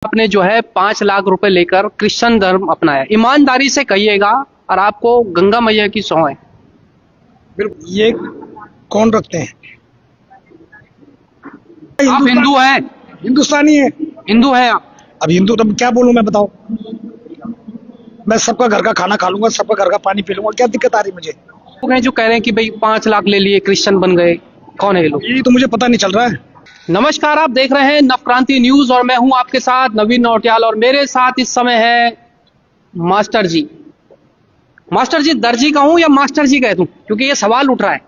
आपने जो है 5 लाख रुपए लेकर क्रिश्चियन धर्म अपनाया, ईमानदारी से कहिएगा और आपको गंगा मैया की सौं है। बिल्कुल। ये कौन रखते हैं? आप हिंदू हैं? हिंदुस्तानी है। हिंदू हैं आप? अब हिंदू तो क्या बोलूं मैं, बताओ। मैं सबका घर का खाना खा लूंगा, सबका घर का पानी पी लूंगा, क्या दिक्कत आ रही मुझे? लोग हैं जो कह रहे हैं कि भाई 5 लाख ले लिए क्रिश्चियन बन गए, कौन है ये लोग? ये तो मुझे पता नहीं चल रहा है। नमस्कार, आप देख रहे हैं नवक्रांति न्यूज और मैं हूं आपके साथ नवीन नौटियाल और मेरे साथ इस समय है मास्टर जी। मास्टर जी दर्जी कहूं या मास्टर जी कह दूं, क्योंकि ये सवाल उठ रहा है।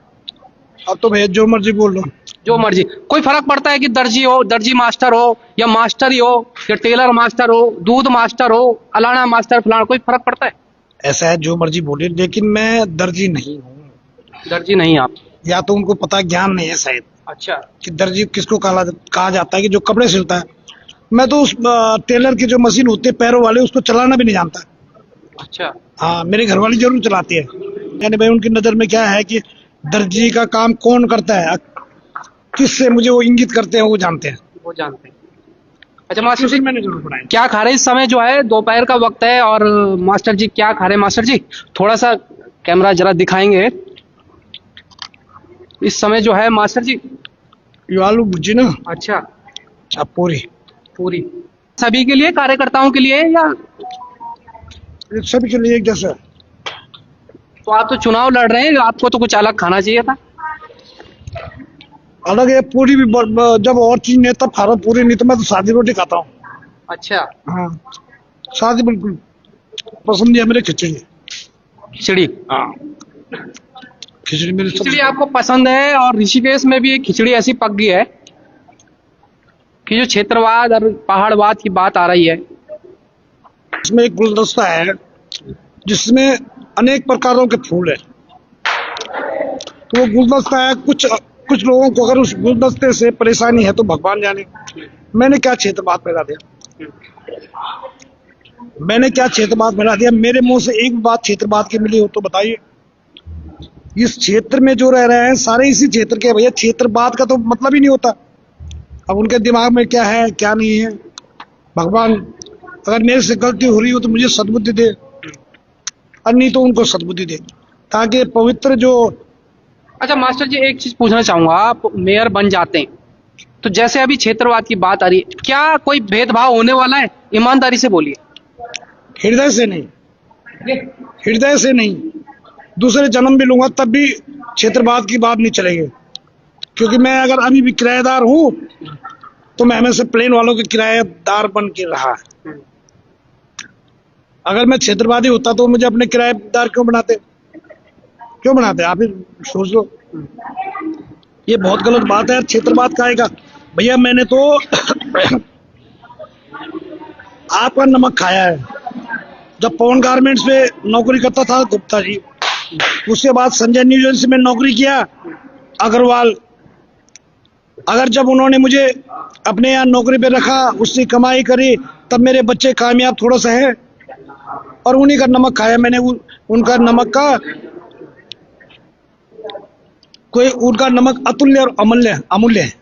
अब तो भैया जो मर्जी बोल लो। जो मर्जी, कोई फर्क पड़ता है कि दर्जी हो, दर्जी मास्टर हो, या मास्टर ही हो, या टेलर मास्टर हो, दूध मास्टर हो, अलाना मास्टर, फलाना, कोई फर्क पड़ता है? ऐसा है, जो मर्जी बोले, लेकिन मैं दर्जी नहीं हूँ। दर्जी नहीं आप? या तो उनको पता ज्ञान नहीं है शायद। अच्छा। कि दर्जी किसको कहा जाता है, कि जो कपड़े सिलता है। मैं तो उस टेलर की जो मशीन होती है पैरों वाले, उसको चलाना भी नहीं जानता। अच्छा। हाँ, मेरी घरवाली जरूर चलाती है। यानी भाई उनकी नजर में क्या है कि दर्जी का काम कौन करता है, किससे मुझे वो इंगित करते हैं, वो जानते हैं। वो जानते हैं। अच्छा मास्टर जी, मैंने जरूर पढ़ा है। क्या खा रहे? इस समय जो है दोपहर का वक्त है और मास्टर जी क्या खा रहे हैं? मास्टर जी थोड़ा सा कैमरा जरा दिखाएंगे। इस समय जो है मास्टर जी ये आलू भुजी ना। अच्छा। अब पूरी पूरी सभी के लिए, कार्यकर्ताओं के लिए, या सभी के लिए एक जैसा। तो आप तो चुनाव लड़ रहे हैं, आपको तो कुछ अलग खाना चाहिए था। अलग है पूरी भी, जब और चीज नहीं तब खा रहा हूँ, पूरी नहीं तो मैं तो सादी रोटी खाता हूँ। अच्छा। हाँ, सादी बिल्कुल पसंद है मेरे। खिचड़ी। खिचड़ी? हाँ, खिचड़ी मेरी खिचड़ी आपको पसंद है, और ऋषिकेश में भी एक खिचड़ी ऐसी पक गई है कि जो क्षेत्रवाद और पहाड़वाद की बात आ रही है। इसमें एक गुलदस्ता है जिसमें अनेक प्रकारों के फूल है। तो वो गुलदस्ता है, कुछ लोगों को अगर उस गुलदस्ते से परेशानी है तो भगवान जाने। मैंने क्या क्षेत्रवाद फैला दिया? मैंने क्या क्षेत्रवाद फैला दिया? मेरे मुंह से एक बात क्षेत्रवाद की मिली हो तो बताइए। इस क्षेत्र में जो रह रहे हैं सारे इसी क्षेत्र के भैया, क्षेत्रवाद का तो मतलब ही नहीं होता। अब उनके दिमाग में क्या है क्या नहीं है, भगवान अगर मेरे से गलती हो रही हो तो मुझे सद्बुद्धि दे, और नहीं तो उनको सद्बुद्धि दे, ताकि पवित्र जो। अच्छा मास्टर जी, एक चीज पूछना चाहूंगा, आप मेयर बन जाते हैं तो जैसे अभी क्षेत्रवाद की बात आ रही है, क्या कोई भेदभाव होने वाला है? ईमानदारी से बोलिए। हृदय से नहीं, हृदय से नहीं। दूसरे जन्म भी लूंगा तब भी क्षेत्रवाद की बात नहीं चलेगी, क्योंकि मैं अगर अभी भी किराएदार हूँ तो मैं हमेशा प्लेन वालों के किराएदार बन के रहा। अगर मैं क्षेत्रवादी होता तो मुझे अपने किराएदार क्यों बनाते? आप ही सोच लो। ये बहुत गलत बात है, क्षेत्रवाद का आएगा भैया। मैंने तो आपका नमक खाया है। जब पवन गारमेंट्स पे नौकरी करता था गुप्ता जी, उसके बाद संजय न्यू एजेंसी में नौकरी किया अग्रवाल। अगर जब उन्होंने मुझे अपने यहाँ नौकरी पे रखा, उससे कमाई करी, तब मेरे बच्चे कामयाब थोड़ा सा है, और उन्हीं का नमक खाया मैंने। उनका नमक का उनका नमक अतुल्य और अमूल्य है।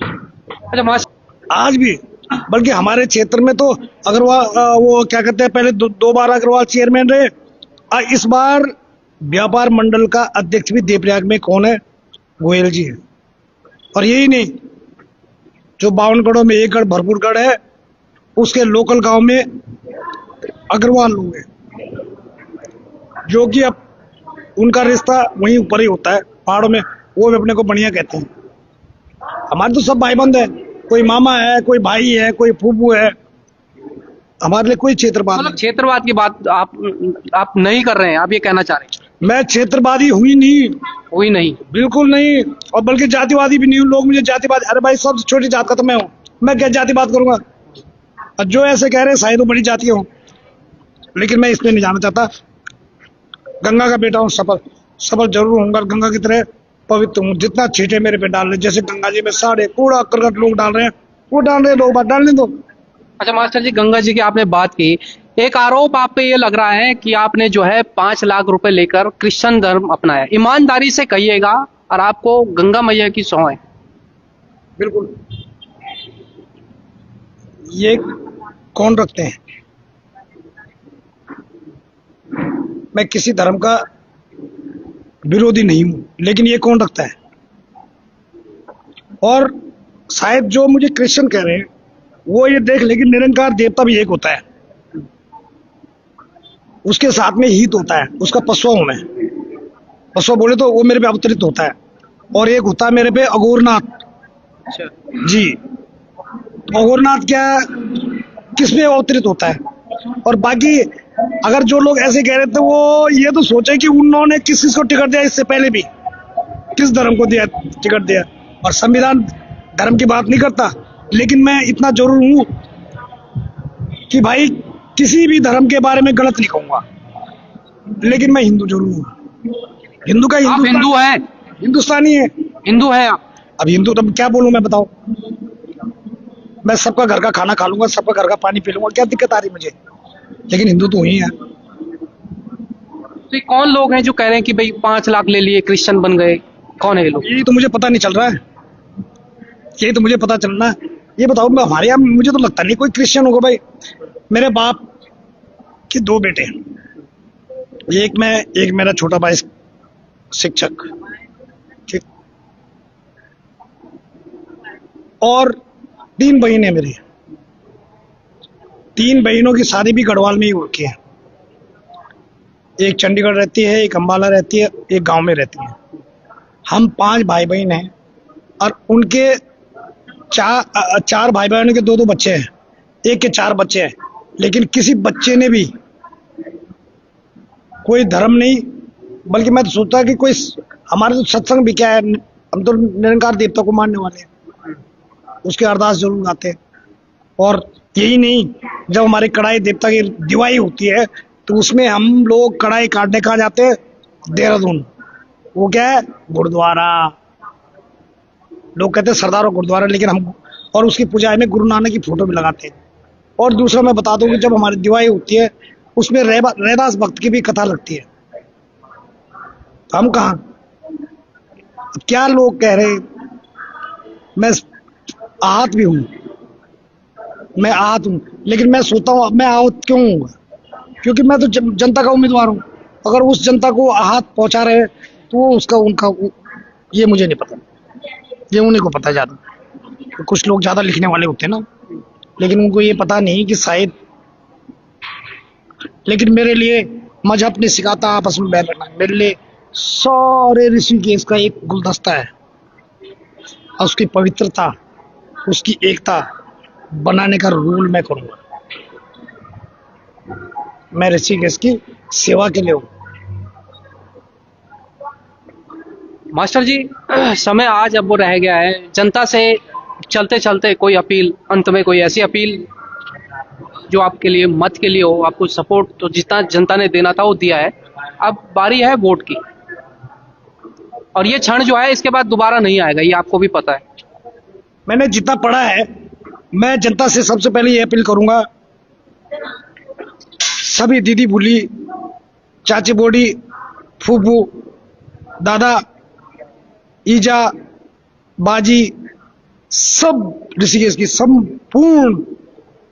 अच्छा मास्टर, आज भी, बल्कि हमारे क्षेत्र में तो अग्रवाल, वो क्या कहते हैं, पहले दो बार अग्रवाल चेयरमैन रहे, और इस बार व्यापार मंडल का अध्यक्ष भी देवप्रयाग में कौन है? गोयल जी है। और यही नहीं, जो 52 गढ़ों में एक गढ़ भरपूरगढ़ है, उसके लोकल गांव में अग्रवाल लोग हैं, जो कि अब उनका रिश्ता वहीं ऊपर ही होता है पहाड़ों में। वो भी अपने को बढ़िया कहते हैं। हमारे तो सब भाईबंद है, कोई मामा है, कोई भाई है, कोई फूफू है। हमारे लिए कोई क्षेत्रवाद मतलब नहीं। क्षेत्रवाद की बात आप नहीं कर रहे हैं, आप ये कहना चाह रहे हैं? मैं क्षेत्रवादी हुई नहीं, हुई नहीं? बिल्कुल नहीं। और बल्कि जातिवादी भी नहीं हूँ। लोग मुझे जातिवादी, अरे भाई सबसे छोटी जात का तो मैं हूँ, मैं क्या जातिवाद करूंगा? और जो ऐसे कह रहे हैं शायद वो बड़ी जाति हूँ, लेकिन मैं इसमें नहीं जाना चाहता। गंगा का बेटा हूँ, सफल जरूर होऊंगा, गंगा की तरह पवित्र हूँ। जितना छींटे मेरे पे डाल रहे, जैसे गंगा जी में सारे कूड़ा करकट लोग डाल रहे हैं, वो डाल रहे, लोग बात डालने दो। अच्छा मास्टर जी, गंगा जी की आपने बात की, एक आरोप आप पे ये लग रहा है कि आपने जो है 5 लाख रुपए लेकर क्रिश्चियन धर्म अपनाया, ईमानदारी से कहिएगा और आपको गंगा मैया की सौं है। बिल्कुल। ये कौन रखते हैं? मैं किसी धर्म का विरोधी नहीं हूं, लेकिन ये कौन रखता है? और शायद जो मुझे क्रिश्चियन कह रहे हैं वो ये देख ले कि निरंकार देवता भी एक होता है, उसके साथ में हित होता है, उसका पशुआ हूं मैं। पशुआ बोले तो वो मेरे पे अवतरित होता है, और एक होता है मेरे पे अघोरनाथ। अच्छा, जी, अघोरनाथ क्या किस में अवतरित होता है? और बाकी अगर जो लोग ऐसे कह रहे थे वो ये तो सोचे कि उन्होंने किस चीज को टिकट दिया, इससे पहले भी किस धर्म को दिया टिकट दिया। और संविधान धर्म की बात नहीं करता, लेकिन मैं इतना जरूर हूं कि भाई किसी भी धर्म के बारे में गलत नहीं कहूंगा, लेकिन मैं हिंदू जरूर हूं। हिंदू का आप हिंदू हैं? हिंदुस्तानी है। हिंदू हैं आप? अब हिंदू तो क्या बोलूं मैं, बताओ। मैं सबका घर का खाना खा लूंगा, सबका घर का पानी पी लूंगा, क्या दिक्कत आ रही मुझे, लेकिन हिंदू तो ही है। तो ये कौन लोग हैं जो कह रहे हैं कि भाई 5 लाख ले लिए क्रिश्चियन बन गए? कौन है ये लोग? यही तो मुझे पता नहीं चल रहा है, यही तो मुझे पता चलना। ये बताओ, मैं हमारे यहाँ मुझे तो लगता नहीं कोई क्रिश्चियन होगा भाई। मेरे बाप के 2 बेटे हैं, एक मेरा छोटा भाई शिक्षक, ठीक, और 3 बहन है मेरी। 3 बहनों की शादी भी गढ़वाल में ही हो रखी है। एक चंडीगढ़ रहती है, एक अंबाला रहती है, एक गांव में रहती है। हम 5 भाई बहन हैं, और उनके 4 भाई बहनों के 2 बच्चे हैं, एक के 4 बच्चे हैं, लेकिन किसी बच्चे ने भी कोई धर्म नहीं। बल्कि मैं तो सोचता कि कोई हमारे तो सत्संग भी क्या है, हम तो निरंकार देवता को मानने वाले हैं, उसके अरदास जरूर गाते हैं। और यही नहीं, जब हमारे कढ़ाई देवता की दिवाई होती है तो उसमें हम लोग कढ़ाई काटने कहाँ जाते हैं? देहरादून। वो क्या है? गुरुद्वारा। लोग कहते हैं सरदार और गुरुद्वारा, लेकिन हम और उसकी पूजा में गुरु नानक की फोटो भी लगाते हैं। और दूसरा मैं बता दूं कि जब हमारी दिवाई होती है उसमें रैदास भक्त की भी कथा लगती है। हम कहाँ? अब क्या लोग कह रहे, मैं आहत भी हूं, मैं आहत हूं, लेकिन मैं सोचता हूं मैं आहत क्यों हूँ? क्योंकि मैं तो जनता का उम्मीदवार हूं। अगर उस जनता को आहत पहुंचा रहे तो उसका उनका ये मुझे नहीं पता, ये उन्हीं को पता ज्यादा। कुछ लोग ज्यादा लिखने वाले होते हैं ना, लेकिन उनको ये पता नहीं कि शायद, लेकिन मेरे लिए मजहब ने सिखाता आपस में बैठ रहना। मेरे लिए सारे ऋषिकेश का एक गुलदस्ता है, और उसकी पवित्रता, उसकी एकता बनाने का रूल मैं करूंगा। मैं ऋषिकेश की सेवा के लिए हूँ। मास्टर जी, समय आज अब वो रह गया है। जनता से चलते चलते कोई अपील, अंत में कोई ऐसी अपील जो आपके लिए मत के लिए हो। आपको सपोर्ट तो जितना जनता ने देना था वो दिया है, अब बारी है वोट की। और ये क्षण जो है इसके बाद दोबारा नहीं आएगा, ये आपको भी पता है। मैंने जितना पढ़ा है, मैं जनता से सबसे पहले ये अपील करूंगा, सभी दीदी बुली, चाची बोडी, फूफू, दादा, ईजा, बाजी, सब ऋषिकेश की संपूर्ण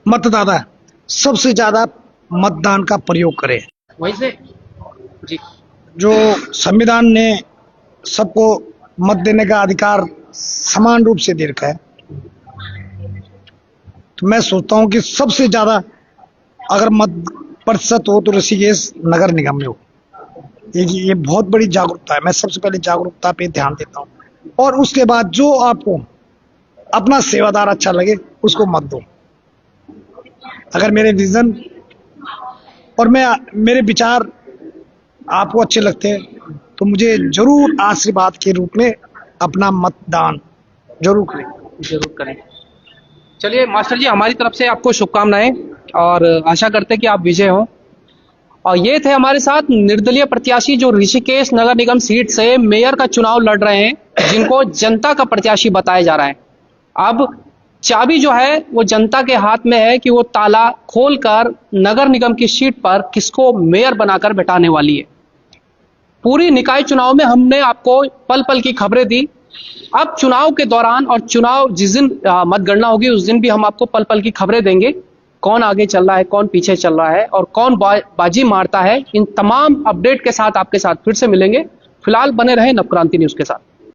मतदाता सबसे ज्यादा मतदान का प्रयोग करें। वहीं से जी, जो संविधान ने सबको मत देने का अधिकार समान रूप से दे रखा है, तो मैं सोचता हूं कि सबसे ज्यादा अगर मत प्रतिशत हो तो ऋषिकेश नगर निगम में हो। ये बहुत बड़ी जागरूकता है। मैं सबसे पहले जागरूकता पे ध्यान देता हूँ, और उसके बाद जो आपको अपना सेवादार अच्छा लगे उसको मत दो। अगर मेरे विजन और मेरे विचार आपको अच्छे लगते हैं तो मुझे जरूर आशीर्वाद के रूप में अपना मतदान जरूर करें। चलिए मास्टर जी, हमारी तरफ से आपको शुभकामनाएं, और आशा करते हैं कि आप विजय हो। और ये थे हमारे साथ निर्दलीय प्रत्याशी जो ऋषिकेश नगर निगम सीट से मेयर का चुनाव लड़ रहे हैं, जिनको जनता का प्रत्याशी बताया जा रहा है। अब चाबी जो है वो जनता के हाथ में है कि वो ताला खोलकर नगर निगम की सीट पर किसको मेयर बनाकर बैठाने वाली है। पूरी निकाय चुनाव में हमने आपको पल पल की खबरें दी, अब चुनाव के दौरान और चुनाव जिस दिन मतगणना होगी उस दिन भी हम आपको पल पल की खबरें देंगे, कौन आगे चल रहा है, कौन पीछे चल रहा है और कौन बाजी मारता है। इन तमाम अपडेट के साथ आपके साथ फिर से मिलेंगे। फिलहाल बने रहे नवक्रांति न्यूज के साथ।